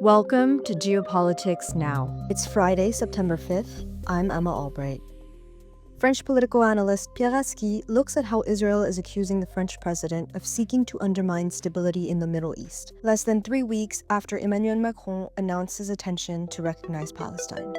Welcome to Geopolitics Now. It's Friday, September 5th. I'm Emma Albright. French political analyst Pierre Haski looks at how Israel is accusing the French president of seeking to undermine stability in the Middle East, less than 3 weeks after Emmanuel Macron announced his intention to recognize Palestine.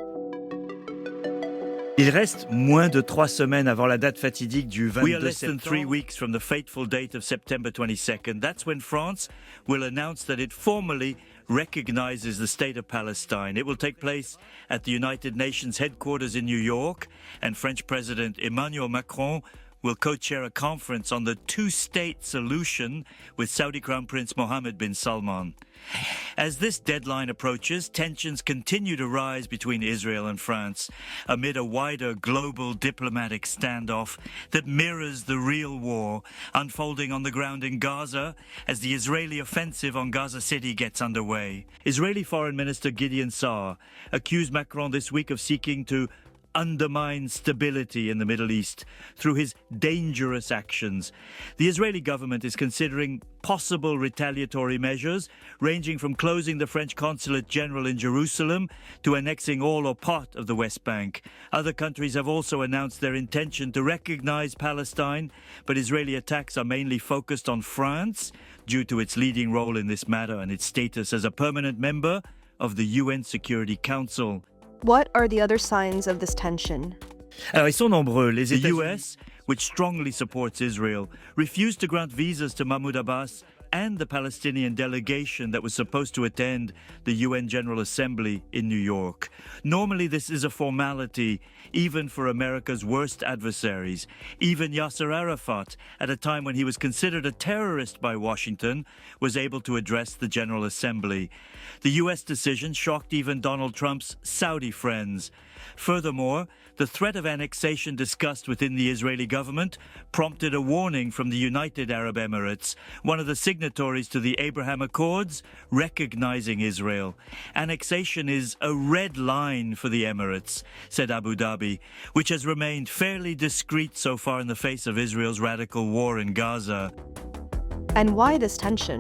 Il reste moins de 3 semaines avant la date fatidique du 22 septembre. We are less than 3 weeks from the fateful date of September 22nd. That's when France will announce that it formally recognizes the state of Palestine. It will take place at the United Nations headquarters in New York, and French President Emmanuel Macron will co-chair a conference on the two-state solution with Saudi Crown Prince Mohammed bin Salman. As this deadline approaches, tensions continue to rise between Israel and France amid a wider global diplomatic standoff that mirrors the real war unfolding on the ground in Gaza as the Israeli offensive on Gaza City gets underway. Israeli Foreign Minister Gideon Saar accused Macron this week of seeking to undermine stability in the Middle East through his dangerous actions. The Israeli government is considering possible retaliatory measures, ranging from closing the French consulate general in Jerusalem to annexing all or part of the West Bank. Other countries have also announced their intention to recognize Palestine, but Israeli attacks are mainly focused on France due to its leading role in this matter and its status as a permanent member of the UN Security Council. What are the other signs of this tension? Alors, ils sont nombreux. The US, which strongly supports Israel, refused to grant visas to Mahmoud Abbas and the Palestinian delegation that was supposed to attend the UN General Assembly in New York. Normally, this is a formality, even for America's worst adversaries. Even Yasser Arafat, at a time when he was considered a terrorist by Washington, was able to address the General Assembly. The US decision shocked even Donald Trump's Saudi friends. Furthermore, the threat of annexation discussed within the Israeli government prompted a warning from the United Arab Emirates, one of the signatories to the Abraham Accords, recognizing Israel. Annexation is a red line for the Emirates, said Abu Dhabi, which has remained fairly discreet so far in the face of Israel's radical war in Gaza. And why this tension?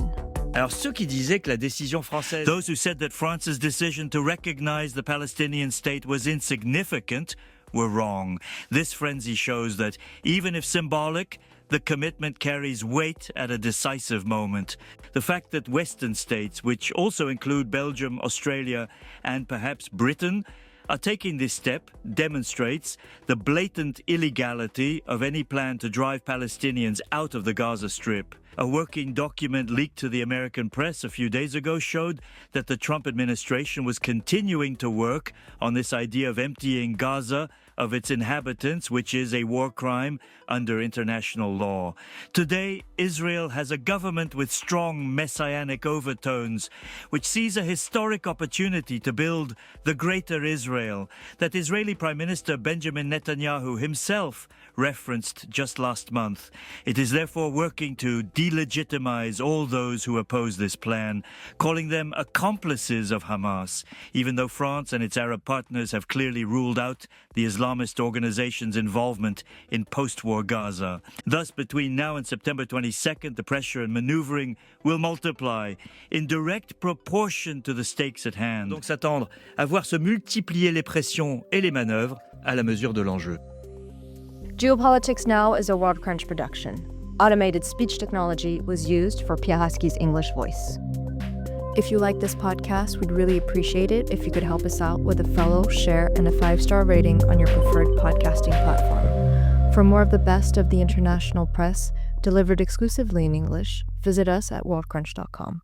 Alors, ceux qui disaient que la décision française... Those who said that France's decision to recognize the Palestinian state was insignificant were wrong. This frenzy shows that, even if symbolic, the commitment carries weight at a decisive moment. The fact that Western states, which also include Belgium, Australia, and perhaps Britain, are taking this step demonstrates the blatant illegality of any plan to drive Palestinians out of the Gaza Strip. A working document leaked to the American press a few days ago showed that the Trump administration was continuing to work on this idea of emptying Gaza of its inhabitants, which is a war crime under international law. Today, Israel has a government with strong messianic overtones, which sees a historic opportunity to build the greater Israel that Israeli Prime Minister Benjamin Netanyahu himself referenced just last month. It is therefore working to delegitimize all those who oppose this plan, calling them accomplices of Hamas, even though France and its Arab partners have clearly ruled out the Islamist organization's involvement in post-war Gaza. Thus, between now and September 22nd, the pressure and maneuvering will multiply in direct proportion to the stakes at hand. Donc s'attendre à voir se multiplier les pressions et les manœuvres à la mesure de l'enjeu. Geopolitics Now is a World Crunch production. Automated speech technology was used for Pierre Haski's English voice. If you like this podcast, we'd really appreciate it if you could help us out with a follow, share, and a 5-star rating on your preferred podcasting platform. For more of the best of the international press, delivered exclusively in English, visit us at worldcrunch.com.